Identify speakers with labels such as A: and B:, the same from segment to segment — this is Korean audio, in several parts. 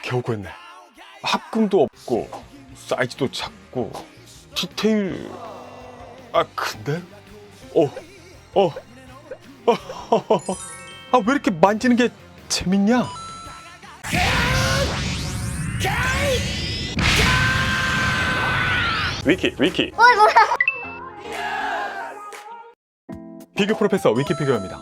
A: 겨우 구했네. 합금도 없고 사이즈도 작고 디테일. 근데 왜 이렇게 만지는 게 재밌냐? 위키
B: 뭐야?
A: 피규어 프로페서 위키 피규어입니다.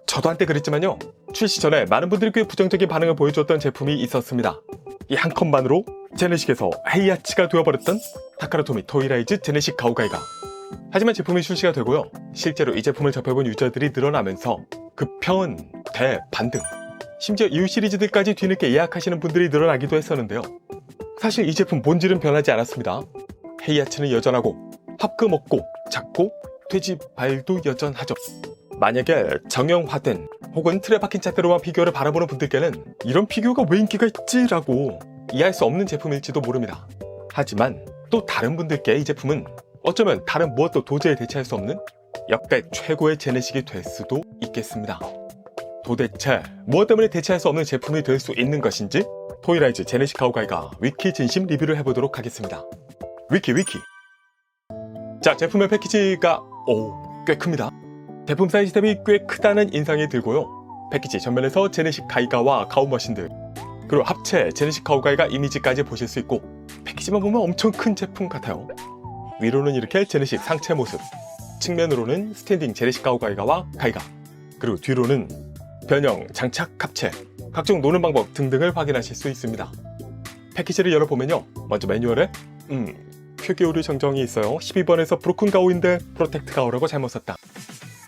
A: 저도 한때 그랬지만요, 출시 전에 많은 분들이 꽤 부정적인 반응을 보여주었던 제품이 있었습니다. 이 한 컷만으로 제네식에서 헤이아치가 되어버렸던 타카라토미 토이라이즈 제네식 가오가이가. 하지만 제품이 출시가 되고요, 실제로 이 제품을 접해본 유저들이 늘어나면서 급평은 대반등, 심지어 이후 시리즈들까지 뒤늦게 예약하시는 분들이 늘어나기도 했었는데요. 사실 이 제품 본질은 변하지 않았습니다. 헤이아치는 여전하고 합금 없고 작고 돼지 발도 여전하죠. 만약에 정형화된 혹은 틀에 박힌 잣대로만 피규어를 바라보는 분들께는 이런 피규어가 왜 인기가 있지? 라고 이해할 수 없는 제품일지도 모릅니다. 하지만 또 다른 분들께 이 제품은 어쩌면 다른 무엇도 도저히 대체할 수 없는 역대 최고의 제네식이 될 수도 있겠습니다. 도대체 무엇 때문에 대체할 수 없는 제품이 될 수 있는 것인지 토이라이즈 제네식 가오가이가 위키 진심 리뷰를 해보도록 하겠습니다. 위키. 자, 제품의 패키지가 꽤 큽니다. 제품 사이즈 대비 꽤 크다는 인상이 들고요. 패키지 전면에서 제네식 가이가와 가오 머신들, 그리고 합체 제네식 가오가이가 이미지까지 보실 수 있고, 패키지만 보면 엄청 큰 제품 같아요. 위로는 이렇게 제네식 상체 모습, 측면으로는 스탠딩 제네식 가오가이가와 가이가, 그리고 뒤로는 변형, 장착, 합체, 각종 노는 방법 등등을 확인하실 수 있습니다. 패키지를 열어보면요, 먼저 매뉴얼에 표기오류 정정이 있어요. 12번에서 브로큰 가오인데 프로텍트 가오라고 잘못 썼다.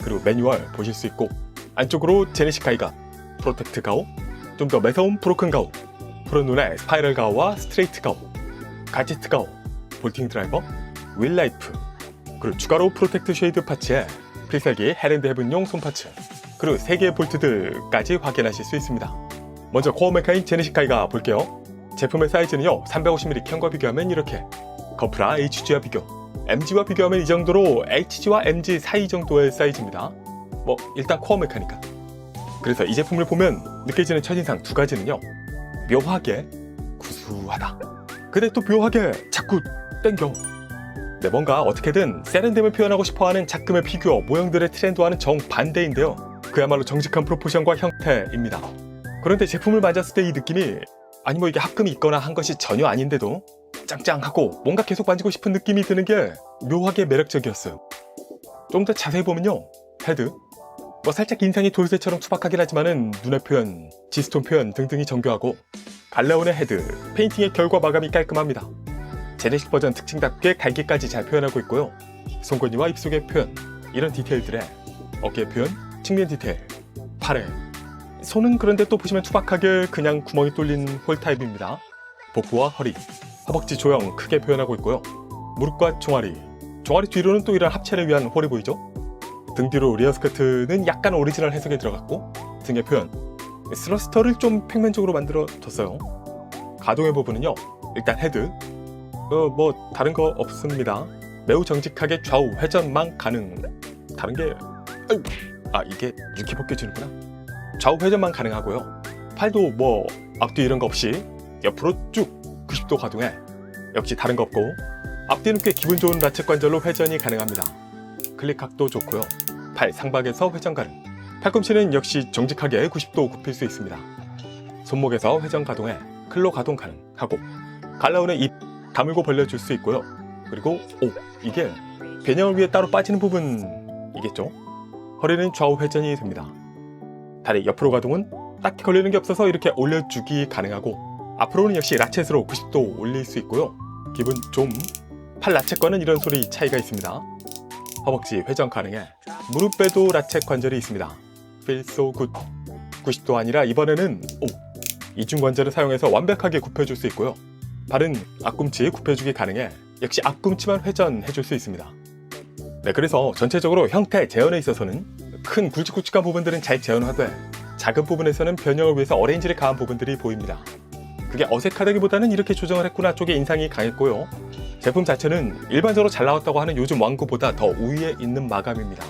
A: 그리고 매뉴얼 보실 수 있고, 안쪽으로 제네식 가이가, 프로텍트 가오, 좀 더 매서운 브로큰 가오, 푸른 눈의 스파이럴 가오와 스트레이트 가오, 가지트 가오, 볼팅 드라이버, 윌 라이프, 그리고 추가로 프로텍트 쉐이드 파츠에 필살기 헬앤드 헤븐용 손 파츠, 그리고 3개의 볼트들까지 확인하실 수 있습니다. 먼저 코어 메카인 제네식 가이가 볼게요. 제품의 사이즈는요, 350mm 캔과 비교하면 이렇게, 거프라 HG와 비교, MG와 비교하면 이 정도로 HG와 MG 사이 정도의 사이즈입니다. 일단 코어 메카니까. 그래서 이 제품을 보면 느껴지는 첫인상 두 가지는요, 묘하게 구수하다, 근데 또 묘하게 자꾸 땡겨. 뭔가 어떻게든 세련됨을 표현하고 싶어하는 작금의 피규어 모형들의 트렌드와는 정반대인데요, 그야말로 정직한 프로포션과 형태입니다. 그런데 제품을 만졌을 때 이 느낌이, 이게 합금이 있거나 한 것이 전혀 아닌데도 짱짱하고 뭔가 계속 만지고 싶은 느낌이 드는 게 묘하게 매력적이었어요. 좀 더 자세히 보면요, 헤드, 살짝 인상이 돌쇠처럼 투박하긴 하지만은 눈의 표현, 지스톤 표현 등등이 정교하고, 갈라온의 헤드, 페인팅의 결과 마감이 깔끔합니다. 제네식 버전 특징답게 갈기까지 잘 표현하고 있고요. 송곳니와 입속의 표현, 이런 디테일들에 어깨 표현, 측면 디테일, 팔에, 손은 그런데 또 보시면 투박하게 그냥 구멍이 뚫린 홀 타입입니다. 복부와 허리, 허벅지 조형 크게 표현하고 있고요. 무릎과 종아리 뒤로는 또 이런 합체를 위한 홀이 보이죠? 등 뒤로 리어 스커트는 약간 오리지널 해석에 들어갔고, 등의 표현, 스러스터를 좀 평면적으로 만들어 뒀어요. 가동의 부분은요, 일단 헤드, 다른 거 없습니다. 매우 정직하게 좌우 회전만 가능. 다른 게, 이게 이렇게 벗겨지는구나. 좌우 회전만 가능하고요. 팔도 앞뒤 이런 거 없이 옆으로 쭉 90도 가동해. 역시 다른 거 없고, 앞뒤는 꽤 기분 좋은 라쳇 관절로 회전이 가능합니다. 클릭 각도 좋고요. 팔 상박에서 회전 가능. 팔꿈치는 역시 정직하게 90도 굽힐 수 있습니다. 손목에서 회전 가동해 클로 가동 가능하고, 갈라온의 입 다물고 벌려줄 수 있고요. 그리고 이게 변형을 위해 따로 빠지는 부분이겠죠? 허리는 좌우 회전이 됩니다. 다리 옆으로 가동은 딱히 걸리는 게 없어서 이렇게 올려주기 가능하고, 앞으로는 역시 라쳇으로 90도 올릴 수 있고요. 기분 좀, 팔 라쳇과는 이런 소리 차이가 있습니다. 허벅지 회전 가능해 무릎에도 라쳇 관절이 있습니다. Feel so good. 90도 아니라 이번에는 이중 관절을 사용해서 완벽하게 굽혀줄 수 있고요. 발은 앞꿈치 굽혀주기 가능해 역시 앞꿈치만 회전해줄 수 있습니다. 그래서 전체적으로 형태 재현에 있어서는 큰 굵직굵직한 부분들은 잘 재현화돼 작은 부분에서는 변형을 위해서 어레인지를 가한 부분들이 보입니다. 그게 어색하다기보다는 이렇게 조정을 했구나 쪽의 인상이 강했고요. 제품 자체는 일반적으로 잘 나왔다고 하는 요즘 왕구보다 더 우위에 있는 마감입니다.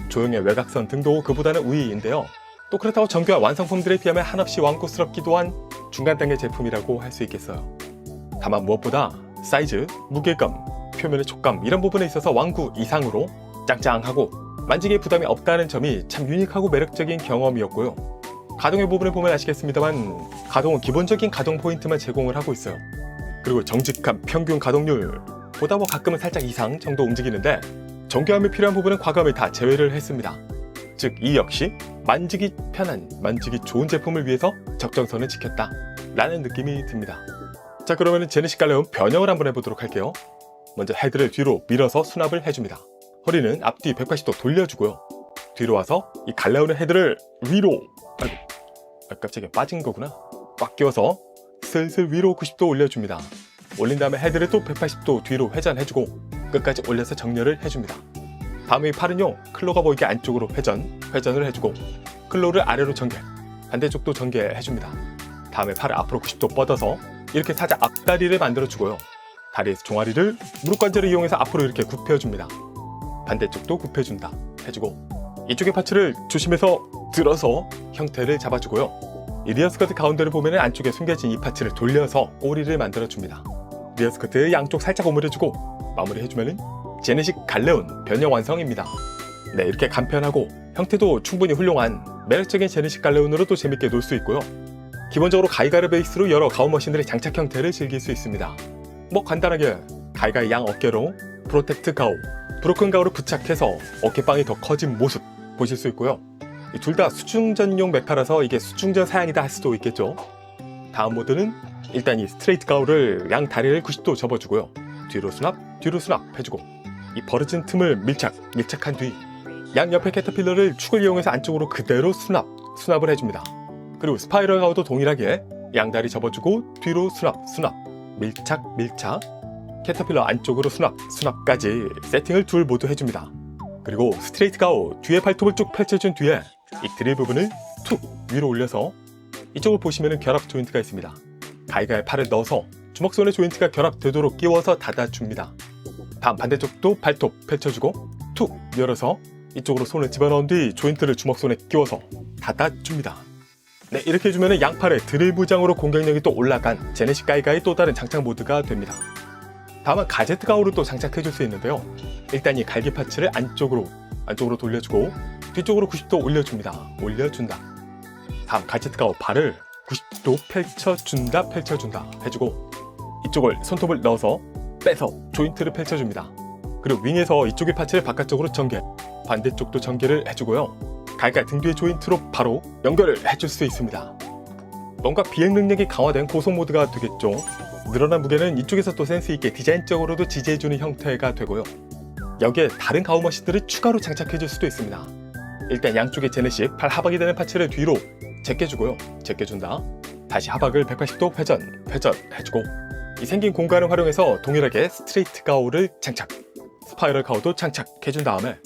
A: 조형의 외곽선 등도 그보다는 우위인데요. 또 그렇다고 정교한 완성품들에 비하면 한없이 왕구스럽기도 한 중간 단계 제품이라고 할 수 있겠어요. 다만 무엇보다 사이즈, 무게감, 표면의 촉감 이런 부분에 있어서 왕구 이상으로 짱짱하고 만지기에 부담이 없다는 점이 참 유니크하고 매력적인 경험이었고요. 가동의 부분을 보면 아시겠습니다만 가동은 기본적인 가동 포인트만 제공을 하고 있어요. 그리고 정직한 평균 가동률 보다 가끔은 살짝 이상 정도 움직이는데 정교함이 필요한 부분은 과감히 다 제외를 했습니다. 즉 이 역시 만지기 편한, 만지기 좋은 제품을 위해서 적정선을 지켰다 라는 느낌이 듭니다. 자, 그러면 제네시스 갈레온 변형을 한번 해보도록 할게요. 먼저 헤드를 뒤로 밀어서 수납을 해줍니다. 허리는 앞뒤 180도 돌려주고요. 뒤로 와서 이 갈레온의 헤드를 위로, 깜짝이야, 빠진 거구나. 꽉 끼워서 슬슬 위로 90도 올려줍니다. 올린 다음에 헤드를 또 180도 뒤로 회전해주고 끝까지 올려서 정렬을 해줍니다. 다음에 이 팔은요, 클로가 보이게 안쪽으로 회전을 해주고 클로를 아래로 전개, 반대쪽도 전개해줍니다. 다음에 팔을 앞으로 90도 뻗어서 이렇게 살짝 앞다리를 만들어주고요. 다리에서 종아리를 무릎관절을 이용해서 앞으로 이렇게 굽혀줍니다. 반대쪽도 굽혀준다 해주고 이쪽의 파츠를 조심해서 들어서 형태를 잡아주고요. 이 리어 스커트 가운데를 보면 안쪽에 숨겨진 이 파츠를 돌려서 꼬리를 만들어줍니다. 리어 스커트의 양쪽 살짝 오므려주고 마무리해주면 제네시스 갈레온 변형 완성입니다. 네, 이렇게 간편하고 형태도 충분히 훌륭한 매력적인 제네시스 갈레온으로 또 재밌게 놀 수 있고요. 기본적으로 가이가를 베이스로 여러 가오 머신들의 장착 형태를 즐길 수 있습니다. 간단하게 가이가의 양 어깨로 프로텍트 가오, 브로큰 가오를 부착해서 어깨빵이 더 커진 모습 보실 수 있고요. 둘 다 수중전용 메카라서 이게 수중전 사양이다 할 수도 있겠죠. 다음 모드는 일단 이 스트레이트 가오를 양 다리를 90도 접어주고요. 뒤로 수납 해주고 이 벌어진 틈을 밀착한 뒤 양 옆에 캐터필러를 축을 이용해서 안쪽으로 그대로 수납을 해줍니다. 그리고 스파이럴 가오도 동일하게 양다리 접어주고 뒤로 수납 밀착 캐터필러 안쪽으로 수납까지 세팅을 둘 모두 해줍니다. 그리고 스트레이트 가오 뒤에 발톱을 쭉 펼쳐준 뒤에 이 드릴 부분을 툭 위로 올려서 이쪽을 보시면 결합 조인트가 있습니다. 가이가의 팔을 넣어서 주먹손의 조인트가 결합되도록 끼워서 닫아줍니다. 다음 반대쪽도 발톱 펼쳐주고 툭 열어서 이쪽으로 손을 집어넣은 뒤 조인트를 주먹손에 끼워서 닫아줍니다. 네, 이렇게 해주면 양팔에 드릴 무장으로 공격력이 또 올라간 제네시스 가이가의 또 다른 장착 모드가 됩니다. 다음은 가제트 가오를 또 장착해줄 수 있는데요. 일단 이 갈기 파츠를 안쪽으로 돌려주고 뒤쪽으로 90도 올려준다. 다음 가제트 가오 발을 90도 펼쳐준다 해주고 이쪽을 손톱을 넣어서 빼서 조인트를 펼쳐줍니다. 그리고 윙에서 이쪽의 파츠를 바깥쪽으로 전개, 반대쪽도 전개를 해주고요. 가이가 등 뒤의 조인트로 바로 연결을 해줄 수 있습니다. 뭔가 비행 능력이 강화된 고속 모드가 되겠죠. 늘어난 무게는 이쪽에서 또 센스 있게 디자인적으로도 지지해주는 형태가 되고요. 여기에 다른 가오 머신들을 추가로 장착해줄 수도 있습니다. 일단 양쪽의 제네시스 팔 하박이 되는 파츠를 뒤로 제껴준다. 다시 하박을 180도 회전해주고 이 생긴 공간을 활용해서 동일하게 스트레이트 가오를 장착, 스파이럴 가오도 장착해준 다음에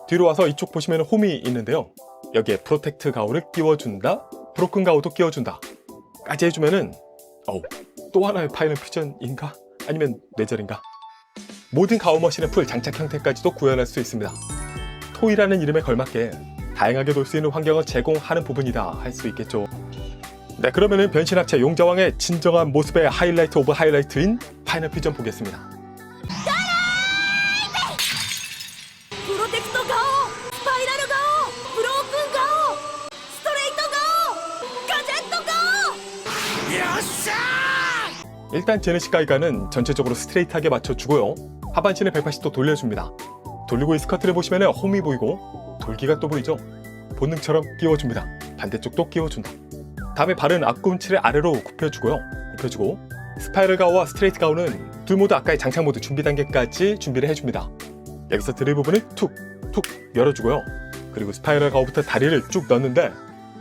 A: 뒤로 와서 이쪽 보시면 홈이 있는데요. 여기에 프로텍트 가오를 끼워준다, 브로큰 가오도 끼워준다 까지 해주면은 또 하나의 파이널 퓨전인가? 아니면 뇌절인가? 모든 가오 머신의 풀 장착 형태까지도 구현할 수 있습니다. 토이라는 이름에 걸맞게 다양하게 놀 수 있는 환경을 제공하는 부분이다 할 수 있겠죠. 네, 그러면은 변신 합체 용자왕의 진정한 모습의 하이라이트 오브 하이라이트인 파이널 퓨전 보겠습니다.
B: 프로텍트 가오, 스파이럴 가오, 브로큰 가오, 스트레이트 가오, 가제트 가오. 야샤!
A: 일단 제네시스 가이가는 전체적으로 스트레이트하게 맞춰주고요. 하반신을 180도 돌려줍니다. 돌리고 이 스커트를 보시면 홈이 보이고 돌기가 또 보이죠? 본능처럼 끼워줍니다. 반대쪽도 끼워준다. 다음에 발은 앞꿈치를 아래로 굽혀주고 스파이럴 가오와 스트레이트 가오는 둘 모두 아까의 장착 모드 준비 단계까지 준비를 해줍니다. 여기서 드릴 부분을 툭 열어주고요. 그리고 스파이럴 가오부터 다리를 쭉 넣는데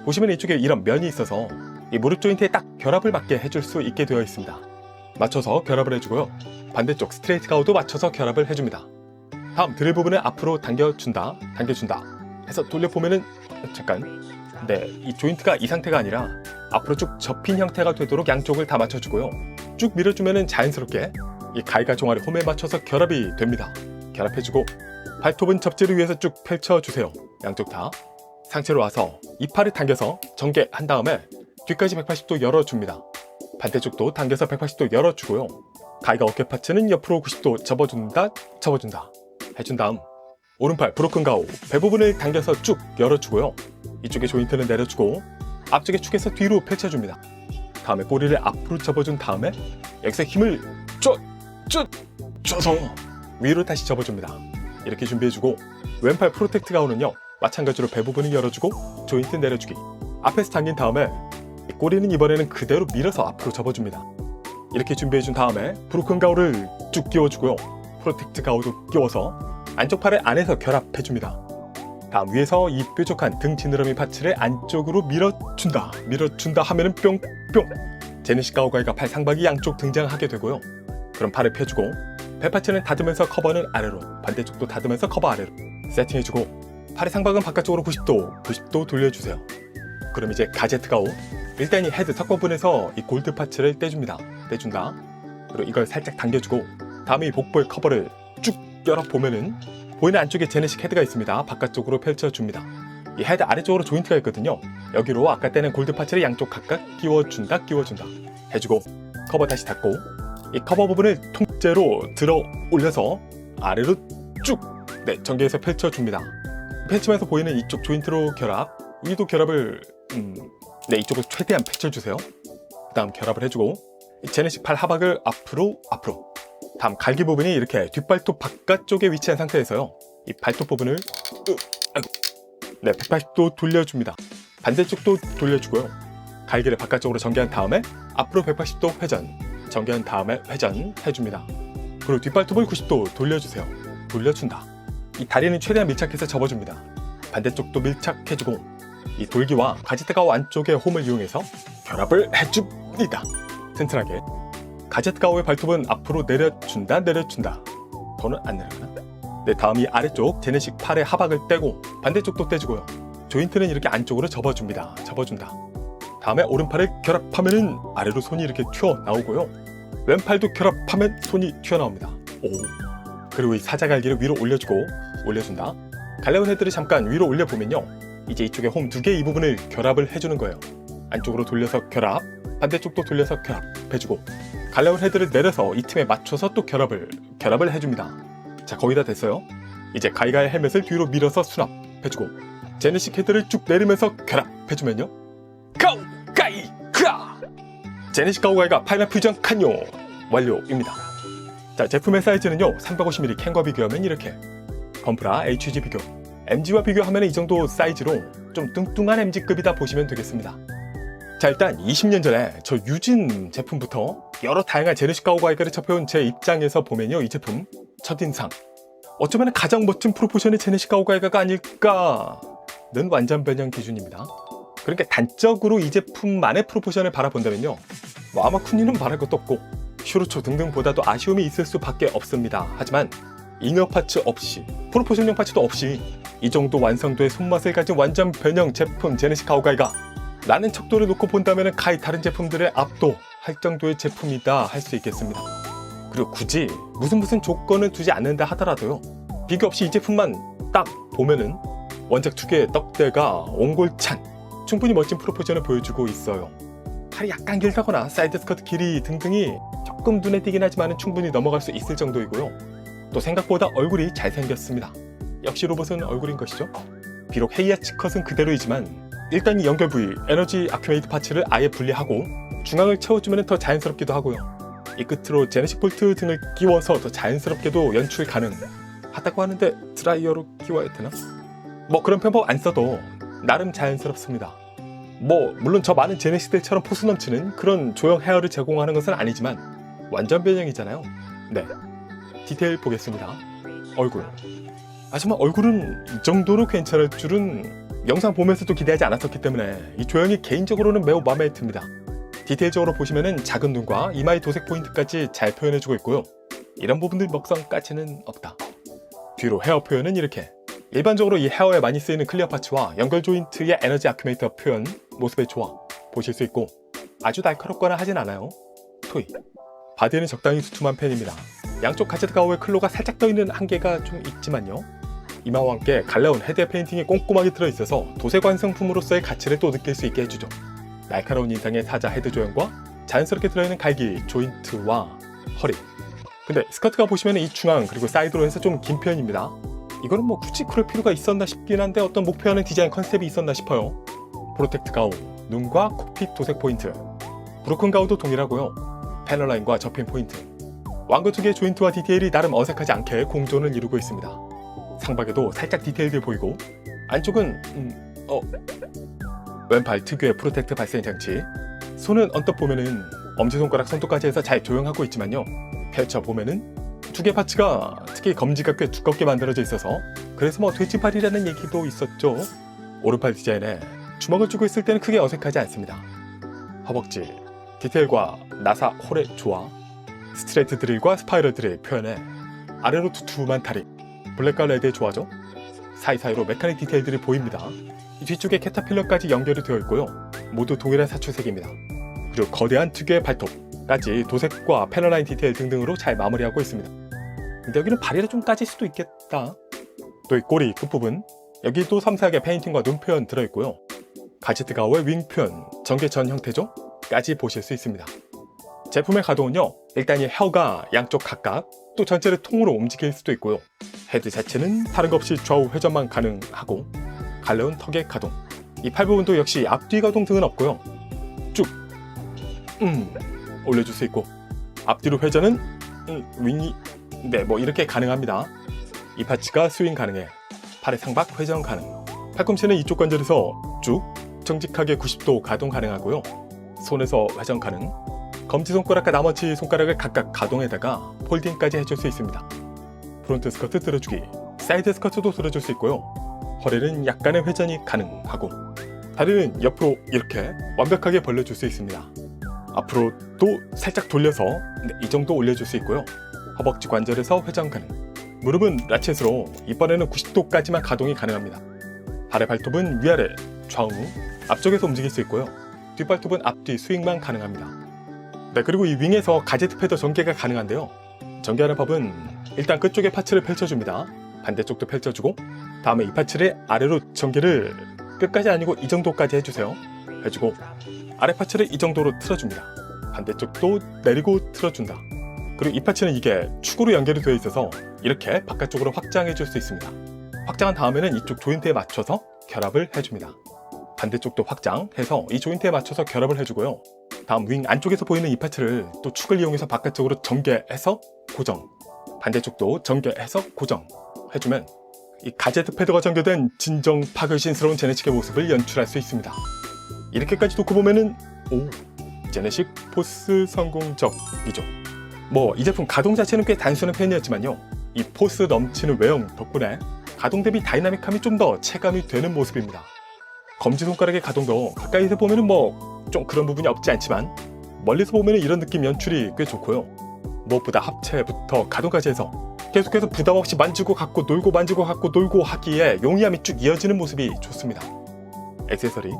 A: 보시면 이쪽에 이런 면이 있어서 이 무릎 조인트에 딱 결합을 맞게 해줄 수 있게 되어 있습니다. 맞춰서 결합을 해주고요. 반대쪽 스트레이트 가오도 맞춰서 결합을 해줍니다. 다음 드릴 부분을 앞으로 당겨준다 해서 돌려보면은 이 조인트가 이 상태가 아니라 앞으로 쭉 접힌 형태가 되도록 양쪽을 다 맞춰주고요. 쭉 밀어주면은 자연스럽게 이 가이가 종아리 홈에 맞춰서 결합이 됩니다. 결합해주고 발톱은 접지를 위해서 쭉 펼쳐주세요. 양쪽 다. 상체로 와서 이 팔을 당겨서 전개한 다음에 뒤까지 180도 열어줍니다. 반대쪽도 당겨서 180도 열어주고요. 가이가 어깨 파츠는 옆으로 90도 접어준다 해준 다음 오른팔 브로큰 가오 배 부분을 당겨서 쭉 열어주고요. 이쪽에 조인트는 내려주고 앞쪽에 축에서 뒤로 펼쳐줍니다. 다음에 꼬리를 앞으로 접어준 다음에 여기서 힘을 줘서 위로 다시 접어줍니다. 이렇게 준비해주고 왼팔 프로텍트 가운은요 마찬가지로 배 부분을 열어주고 조인트 내려주기 앞에서 당긴 다음에 꼬리는 이번에는 그대로 밀어서 앞으로 접어줍니다. 이렇게 준비해준 다음에 브로큰 가오를 쭉 끼워주고요. 프로텍트 가오도 끼워서 안쪽 팔을 안에서 결합해줍니다. 다음 위에서 이 뾰족한 등 지느러미 파츠를 안쪽으로 밀어준다 하면은 뿅뿅 제네시스 가오가이가 팔 상박이 양쪽 등장하게 되고요. 그럼 팔을 펴주고 배 파츠는 닫으면서 커버는 아래로 반대쪽도 닫으면서 커버 아래로 세팅해주고 팔의 상박은 바깥쪽으로 90도 돌려주세요. 그럼 이제 가제트 가오 일단 이 헤드 턱부분에서 이 골드 파츠를 떼준다. 그리고 이걸 살짝 당겨주고 다음에 이 복부의 커버를 쭉 열어보면은 보이는 안쪽에 제네시스 헤드가 있습니다. 바깥쪽으로 펼쳐줍니다. 이 헤드 아래쪽으로 조인트가 있거든요. 여기로 아까 떼는 골드 파츠를 양쪽 각각 끼워준다 해주고 커버 다시 닫고 이 커버 부분을 통째로 들어 올려서 아래로 쭉 전개해서 펼쳐줍니다. 펼치면서 보이는 이쪽 조인트로 결합 위도 결합을 이쪽을 최대한 펼쳐주세요. 그 다음 결합을 해주고 제네시스 팔 하박을 앞으로 다음 갈기 부분이 이렇게 뒷발톱 바깥쪽에 위치한 상태에서요 이 발톱 부분을 180도 돌려줍니다. 반대쪽도 돌려주고요. 갈기를 바깥쪽으로 전개한 다음에 앞으로 180도 회전 전개한 다음에 회전 해줍니다. 그리고 뒷발톱을 90도 돌려주세요. 돌려준다. 이 다리는 최대한 밀착해서 접어줍니다. 반대쪽도 밀착해주고 이 돌기와 가제트 가오 안쪽의 홈을 이용해서 결합을 해줍니다. 튼튼하게 가제트 가오의 발톱은 앞으로 내려준다 더는 안 내려가나? 다음 이 아래쪽 제네시스 팔의 하박을 떼고 반대쪽도 떼주고요. 조인트는 이렇게 안쪽으로 접어준다. 다음에 오른팔을 결합하면은 아래로 손이 이렇게 튀어나오고요. 왼팔도 결합하면 손이 튀어나옵니다. 그리고 이 사자갈기를 위로 올려준다. 갈라운 헤드를 잠깐 위로 올려보면요. 이제 이쪽에 홈 2개 이 부분을 결합을 해주는 거예요. 안쪽으로 돌려서 결합, 반대쪽도 돌려서 결합해주고 갈라운 헤드를 내려서 이 틈에 맞춰서 또 결합을 해줍니다. 자, 거의 다 됐어요. 이제 가이가의 헬멧을 뒤로 밀어서 수납해주고 제네시스 헤드를 쭉 내리면서 결합해주면요. 가오가이 크아! 제네시스 가오가이가 파이널 퓨전 칸요 완료입니다. 자, 제품의 사이즈는요 350mm 캔과 비교하면 이렇게 건프라 HG 비교 MG와 비교하면 이 정도 사이즈로 좀 뚱뚱한 MG급이다 보시면 되겠습니다. 자, 일단 20년 전에 저 유진 제품부터 여러 다양한 제네시스 가오가이가를 접해온 제 입장에서 보면요 이 제품 첫인상 어쩌면 가장 멋진 프로포션의 제네시스 가오가이가가 아닐까는 완전 변형 기준입니다. 그러니까 단적으로 이 제품만의 프로포션을 바라본다면요 아마 쿤이는 말할 것도 없고 슈로초 등등보다도 아쉬움이 있을 수밖에 없습니다. 하지만 잉여 파츠 없이 프로포션용 파츠도 없이 이 정도 완성도의 손맛을 가진 완전 변형 제품 제네시스 가오가이가 라는 척도를 놓고 본다면 가히 다른 제품들을 압도할 정도의 제품이다 할 수 있겠습니다. 그리고 굳이 무슨 조건을 두지 않는다 하더라도요 비교 없이 이 제품만 딱 보면은 원작 특유의 떡대가 옹골찬 충분히 멋진 프로포션을 보여주고 있어요. 팔이 약간 길다거나 사이드 스커트 길이 등등이 조금 눈에 띄긴 하지만 충분히 넘어갈 수 있을 정도이고요. 또 생각보다 얼굴이 잘생겼습니다. 역시 로봇은 얼굴인 것이죠. 비록 헤이아치 컷은 그대로이지만 일단 이 연결 부위 에너지 아큐메이트 파츠를 아예 분리하고 중앙을 채워주면 더 자연스럽기도 하고요. 이 끝으로 제네시스 볼트 등을 끼워서 더 자연스럽게도 연출 가능하다고 하는데 드라이어로 끼워야 되나? 그런 편법 안 써도 나름 자연스럽습니다. 물론 저 많은 제네시스들처럼 포스 넘치는 그런 조형 헤어를 제공하는 것은 아니지만 완전 변형이잖아요. 디테일 보겠습니다. 얼굴. 하지만 얼굴은 이 정도로 괜찮을 줄은 영상 보면서도 기대하지 않았었기 때문에 이 조형이 개인적으로는 매우 마음에 듭니다. 디테일적으로 보시면은 작은 눈과 이마의 도색 포인트까지 잘 표현해주고 있고요. 이런 부분들 먹성까지는 없다. 뒤로 헤어 표현은 이렇게 일반적으로 이 헤어에 많이 쓰이는 클리어 파츠와 연결 조인트의 에너지 아큐메이터 표현 모습의 조화 보실 수 있고 아주 날카롭거나 하진 않아요. 토이 바디는 적당히 두툼한 편입니다. 양쪽 가제트 가오의 클로가 살짝 떠있는 한계가 좀 있지만요. 이마와 함께 갈라온 헤드 페인팅이 꼼꼼하게 들어있어서 도색 완성품으로서의 가치를 또 느낄 수 있게 해주죠. 날카로운 인상의 사자 헤드 조형과 자연스럽게 들어있는 갈기, 조인트와 허리. 근데 스커트가 보시면 이 중앙 그리고 사이드로 해서 좀 긴 편입니다. 이거는 뭐 굳이 그럴 필요가 있었나 싶긴 한데 어떤 목표하는 디자인 컨셉이 있었나 싶어요. 프로텍트 가우, 눈과 콕핏 도색 포인트. 브로큰 가우도 동일하고요. 패널라인과 접힌 포인트. 왕거 두 개의 조인트와 디테일이 나름 어색하지 않게 공존을 이루고 있습니다. 상박에도 살짝 디테일들 보이고 안쪽은 왼팔 특유의 프로텍트 발생 장치. 손은 언뜻 보면은 엄지손가락 손톱까지 해서 잘 조용하고 있지만요, 펼쳐보면은 두 개 파츠가 특히 검지가 꽤 두껍게 만들어져 있어서 그래서 뭐 돼지팔이라는 얘기도 있었죠. 오른팔 디자인에 주먹을 쥐고 있을 때는 크게 어색하지 않습니다. 허벅지, 디테일과 나사 홀의 조화, 스트레이트 드릴과 스파이럴 드릴 표현에 아래로 두툼한 다리, 블랙과 레드의 조화죠. 사이사이로 메카닉 디테일들이 보입니다. 이 뒤쪽에 캐터필러까지 연결이 되어 있고요. 모두 동일한 사출색입니다. 그리고 거대한 특유의 발톱까지 도색과 패널라인 디테일 등등으로 잘 마무리하고 있습니다. 근데 여기는 발이라 좀 까질 수도 있겠다. 또 이 꼬리 끝부분, 여기도 섬세하게 페인팅과 눈 표현 들어있고요. 가제트 가우의 윙 표현, 전개 전 형태죠? 까지 보실 수 있습니다. 제품의 가동은요, 일단 이 헤어가 양쪽 각각, 또 전체를 통으로 움직일 수도 있고요. 헤드 자체는 다른 것 없이 좌우 회전만 가능하고, 갈려온 턱의 가동, 이 팔 부분도 역시 앞뒤 가동 등은 없고요. 쭉 올려줄 수 있고, 앞뒤로 회전은 윙이 뭐 이렇게 가능합니다. 이 파츠가 스윙 가능해 팔의 상박 회전 가능. 팔꿈치는 이쪽 관절에서 쭉 정직하게 90도 가동 가능하고요. 손에서 회전 가능. 검지손가락과 나머지 손가락을 각각 가동에다가 폴딩까지 해줄 수 있습니다. 프론트 스커트 들어주기, 사이드 스커트도 들어줄 수 있고요. 허리는 약간의 회전이 가능하고, 다리는 옆으로 이렇게 완벽하게 벌려줄 수 있습니다. 앞으로 또 살짝 돌려서 이 정도 올려줄 수 있고요. 허벅지 관절에서 회전 가능. 무릎은 라쳇으로 이번에는 90도까지만 가동이 가능합니다. 발의 발톱은 위아래, 좌우, 앞쪽에서 움직일 수 있고요. 뒷발톱은 앞뒤 스윙만 가능합니다. 네, 그리고 이 윙에서 가제트 패더 전개가 가능한데요. 전개하는 법은 일단 끝쪽에 파츠를 펼쳐줍니다. 반대쪽도 펼쳐주고, 다음에 이 파츠를 아래로 전개를 끝까지 아니고 이 정도까지 해주세요. 해주고 아래 파츠를 이 정도로 틀어줍니다. 반대쪽도 내리고 틀어준다. 그리고 이 파츠는 이게 축으로 연결이 되어 있어서 이렇게 바깥쪽으로 확장해 줄 수 있습니다. 확장한 다음에는 이쪽 조인트에 맞춰서 결합을 해줍니다. 반대쪽도 확장해서 이 조인트에 맞춰서 결합을 해주고요. 다음 윙 안쪽에서 보이는 이 파츠를 또 축을 이용해서 바깥쪽으로 전개해서 고정, 반대쪽도 전개해서 고정 해주면 이 가제트 패드가 전개된 진정 파괴신스러운 제네식의 모습을 연출할 수 있습니다. 이렇게까지 놓고 보면은 제네식 포스 성공적이죠. 이 제품 가동 자체는 꽤 단순한 편이었지만요, 이 포스 넘치는 외형 덕분에 가동 대비 다이나믹함이 좀 더 체감이 되는 모습입니다. 검지손가락의 가동도 가까이서 보면은 좀 그런 부분이 없지 않지만 멀리서 보면은 이런 느낌 연출이 꽤 좋고요. 무엇보다 합체부터 가동까지 해서 계속해서 부담 없이 만지고 갖고 놀고 만지고 갖고 놀고 하기에 용이함이 쭉 이어지는 모습이 좋습니다. 액세서리,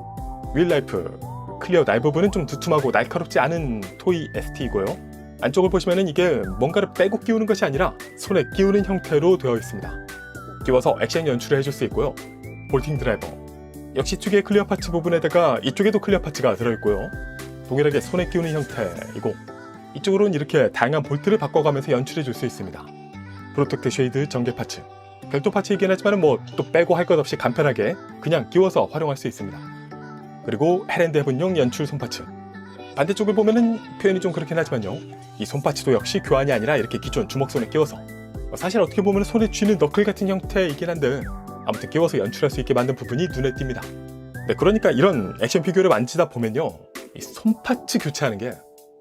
A: 윌라이프, 클리어 날 부분은 좀 두툼하고 날카롭지 않은 토이 ST이고요. 안쪽을 보시면은 이게 뭔가를 빼고 끼우는 것이 아니라 손에 끼우는 형태로 되어 있습니다. 끼워서 액션 연출을 해줄 수 있고요. 볼팅 드라이버, 역시 특유의 클리어 파츠 부분에다가 이쪽에도 클리어 파츠가 들어있고요. 동일하게 손에 끼우는 형태이고, 이쪽으로는 이렇게 다양한 볼트를 바꿔가면서 연출해 줄 수 있습니다. 프로텍트 쉐이드 전개 파츠, 별도 파츠이긴 하지만 또 빼고 할 것 없이 간편하게 그냥 끼워서 활용할 수 있습니다. 그리고 헬앤드 헤븐용 연출 손파츠, 반대쪽을 보면은 표현이 좀 그렇긴 하지만요, 이 손파츠도 역시 교환이 아니라 이렇게 기존 주먹손에 끼워서, 사실 어떻게 보면 손에 쥐는 너클 같은 형태이긴 한데 아무튼 끼워서 연출할 수 있게 만든 부분이 눈에 띕니다. 네, 그러니까 이런 액션 피규어를 만지다 보면요, 이 손파츠 교체하는 게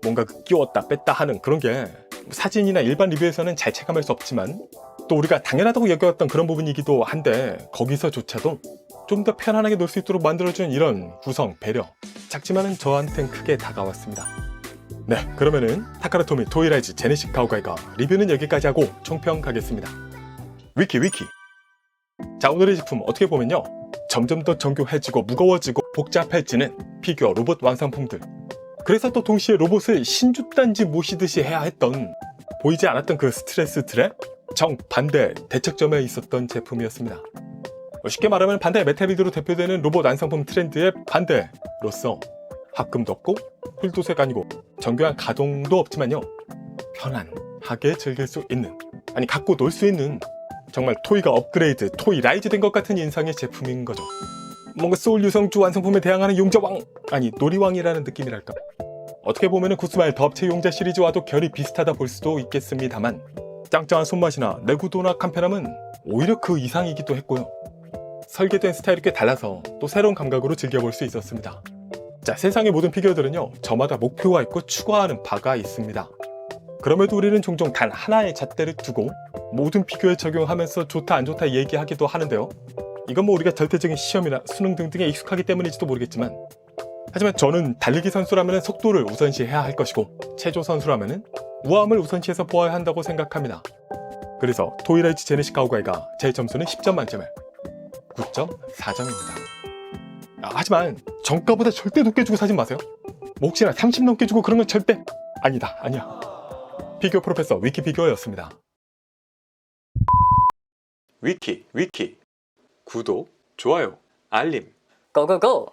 A: 뭔가 끼웠다 뺐다 하는 그런 게 사진이나 일반 리뷰에서는 잘 체감할 수 없지만 또 우리가 당연하다고 여겨왔던 그런 부분이기도 한데, 거기서조차도 좀 더 편안하게 놀 수 있도록 만들어준 이런 구성, 배려, 작지만은 저한텐 크게 다가왔습니다. 네, 그러면은 타카라 토미 토이라이즈 제네식 가오가이가 리뷰는 여기까지 하고 총평 가겠습니다. 위키. 자, 오늘의 제품 어떻게 보면요, 점점 더 정교해지고 무거워지고 복잡해지는 피규어 로봇 완성품들, 그래서 또 동시에 로봇을 신주단지 모시듯이 해야 했던, 보이지 않았던 그 스트레스들의 정반대 대척점에 있었던 제품이었습니다. 쉽게 말하면 반대 메탈빌드로 대표되는 로봇 완성품 트렌드의 반대로서 합금도 없고 필도색 아니고 정교한 가동도 없지만요, 편안하게 즐길 수 있는, 아니 갖고 놀 수 있는, 정말 토이가 업그레이드, 토이 라이즈 된 것 같은 인상의 제품인 거죠. 뭔가 소울 유성주 완성품에 대항하는 용자왕, 아니 놀이왕이라는 느낌이랄까. 어떻게 보면은 구스마일 덥체 용자 시리즈와도 결이 비슷하다 볼 수도 있겠습니다만, 짱짱한 손맛이나 내구도나 간편함은 오히려 그 이상이기도 했고요. 설계된 스타일이 꽤 달라서 또 새로운 감각으로 즐겨볼 수 있었습니다. 자, 세상의 모든 피규어들은요, 저마다 목표가 있고 추구하는 바가 있습니다. 그럼에도 우리는 종종 단 하나의 잣대를 두고 모든 피규어에 적용하면서 좋다 안 좋다 얘기하기도 하는데요. 이건 뭐 우리가 절대적인 시험이나 수능 등등에 익숙하기 때문일지도 모르겠지만, 하지만 저는 달리기 선수라면 속도를 우선시해야 할 것이고, 체조 선수라면 우아함을 우선시해서 보아야 한다고 생각합니다. 그래서 토이라이츠 제네시스 가오가이가 제 점수는 10점 만점에 9.4점입니다. 하지만 정가보다 절대 높게 주고 사지 마세요. 뭐 혹시나 30 넘게 주고 그런 건 절대 아니야. 피규어 프로페서 위키피규어였습니다. 위키 구독, 좋아요, 알림
C: 고고고!